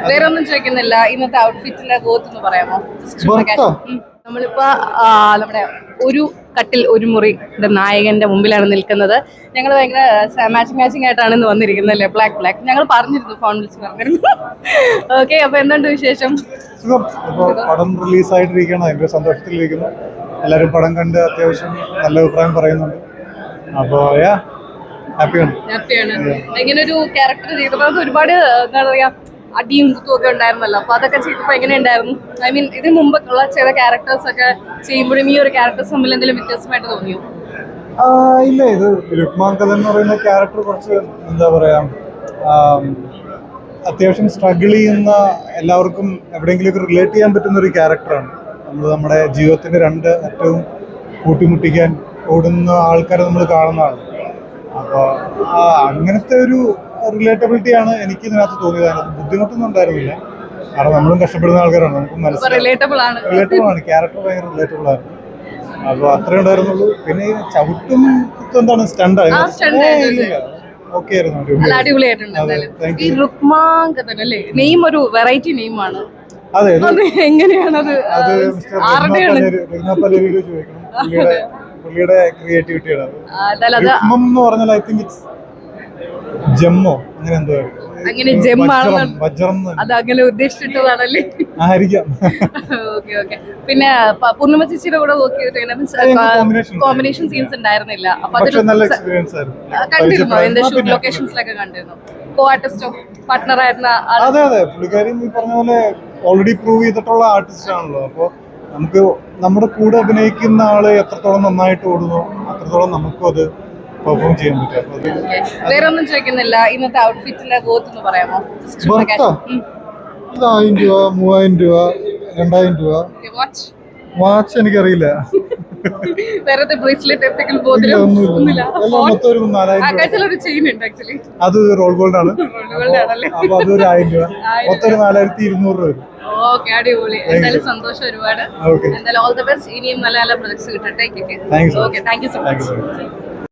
വേറെ ഒന്നും ചോദിക്കുന്നില്ല. ഇന്നത്തെ ഔട്ട്ഫിറ്റിന്റെ ഗോത്ത് എന്ന് പറയാമോ? നമ്മളിപ്പോ നമ്മുടെ ഒരു കട്ടിൽ ഒരു മുറിയുടെ നായകന്റെ മുമ്പിലാണ് നിൽക്കുന്നത്. ഞങ്ങൾ ഭയങ്കര മാച്ചിങ് ആയിട്ടാണ് ഇന്ന് വന്നിരിക്കുന്നത് അല്ലേ? ബ്ലാക്ക് ഞങ്ങൾ പറഞ്ഞിരുന്നു, ഫോൺ വിളിച്ച് പറഞ്ഞിരുന്നു. ഓക്കെ, അപ്പൊ എന്തുണ്ട് വിശേഷം? പടം റിലീസ് ആയിട്ടിരിക്കണം, അതിന്റെ സന്തോഷത്തിലിരിക്കുന്നു. എല്ലാവരും പടം കണ്ട് അത്യാവശ്യം നല്ല അഭിപ്രായം പറയുന്നുണ്ട്. അപ്പോ ഹാപ്പിയാണ്. ഇങ്ങനെ ഒരു ക്യാരക്ടർ ചെയ്തപ്പോൾ ഒരുപാട് എന്താ പറയാ അടിയും കുത്തും ഒക്കെ ഉണ്ടായിരുന്നല്ലോ. അപ്പൊ അതൊക്കെ ചെയ്തപ്പോ എങ്ങനെയുണ്ടായിരുന്നു? ഐ മീൻ, ഇതിന് മുമ്പുള്ള ചില ക്യാരക്ടേഴ്സ് ഒക്കെ ചെയ്യുമ്പോഴും ഈ ഒരു ക്യാരക്ടേഴ്സ് തമ്മിൽ എന്തെങ്കിലും വ്യത്യാസമായിട്ട് തോന്നിയോ? ഇല്ല, ഇത് രുക്മാങ്കദൻ എന്ന് പറയുന്ന ക്യാരക്ടർ കുറച്ച് എന്താ പറയാ, അത്യാവശ്യം സ്ട്രഗിൾ ചെയ്യുന്ന, എല്ലാവർക്കും എവിടെയെങ്കിലുമൊക്കെ റിലേറ്റ് ചെയ്യാൻ പറ്റുന്ന ഒരു ക്യാരക്ടറാണ്. നമ്മുടെ ജീവിതത്തിന്റെ രണ്ട് അറ്റവും കൂട്ടിമുട്ടിക്കാൻ ഓടുന്ന ആൾക്കാരെ നമ്മൾ കാണുന്നതാണ്. അപ്പോൾ അങ്ങനത്തെ ഒരു റിലേറ്റബിലിറ്റിയാണ് എനിക്ക് ഇതിനകത്ത് തോന്നിയത്. ബുദ്ധിമുട്ടൊന്നും ഉണ്ടായിരുന്നില്ല, കാരണം നമ്മളും കഷ്ടപ്പെടുന്ന ആൾക്കാരാണ്, നമുക്ക് മനസ്സിലാവും. റിലേറ്റബിൾ ആണ് ക്യാരക്ടർ, ഭയങ്കര റിലേറ്റബിൾ ആണ്. അപ്പോൾ അത്രേ ഉണ്ടായിരുന്നുള്ളൂ. പിന്നെ ചവിട്ടും എന്താണ് സ്റ്റണ്ടാണ്, ഓക്കെ ആയിരുന്നു. ഒരു വെറൈറ്റി നെയിമാണ്. അതെ, എങ്ങനെയാണത്? പുള്ളിയുടെ ക്രിയേറ്റിവിറ്റിയാണ് എന്ന് പറഞ്ഞാൽ. ഐ തിങ്ക് ഇറ്റ്സ് ജമ്മോ അങ്ങനെ എന്തോ, വജ്രം അങ്ങനെ ഉദ്ദേശിച്ചിട്ടതാണല്ലേ? ആയിരിക്കാം. പിന്നെ പൂർണിമ ചേച്ചിയുടെ കൂടെ വർക്ക് ചെയ്തിട്ട് കോമ്പിനേഷൻ സീൻസ് ഉണ്ടായിരുന്നില്ല. അപ്പൊ നല്ല എക്സ്പീരിയൻസ് ആയിരുന്നു. കണ്ടിരുന്നോ? എന്റെ ഷൂട്ട് ലൊക്കേഷൻസിലൊക്കെ കണ്ടിരുന്നു. കോ ആർട്ടിസ്റ്റോ പാർട്ട്ണർ ആയിരുന്ന? അതെ, പുള്ളിക്കാരി ഈ പറഞ്ഞ പോലെ ഓൾറെഡി പ്രൂവ് ചെയ്തിട്ടുള്ള ആർട്ടിസ്റ്റ് ആണല്ലോ. അപ്പോൾ നമുക്ക് നമ്മുടെ കൂടെ അഭിനയിക്കുന്ന ആള് എത്രത്തോളം നന്നായിട്ട് ഓടുന്നു അത്രത്തോളം നമുക്കും അത് പെർഫോം ചെയ്യാൻ പറ്റും. വേറെ ഒന്നും ചോദിക്കുന്നില്ല. ഇന്നത്തെ ഔട്ട്ഫിറ്റിന്റെ ഗോത്ത് എന്ന് പറയാമോ? 1000 രൂപ, 3000 രൂപ, 2000 രൂപ. വാച്ച് എനിക്കറിയില്ല. അത് റോൾ ഗോൾഡ് ആണ്. അപ്പൊ അതൊരു 1000 രൂപ, മൊത്തം 4200 രൂപ വരും. ഓക്കെ, അടിപൊളി. എന്തായാലും സന്തോഷം ഒരുപാട്. എന്തായാലും ഓൾ ദി ബെസ്റ്റ്. ഇനിയും നല്ല നല്ല പ്രൊജക്ട്സ് കിട്ടട്ടെ. Thank you so much.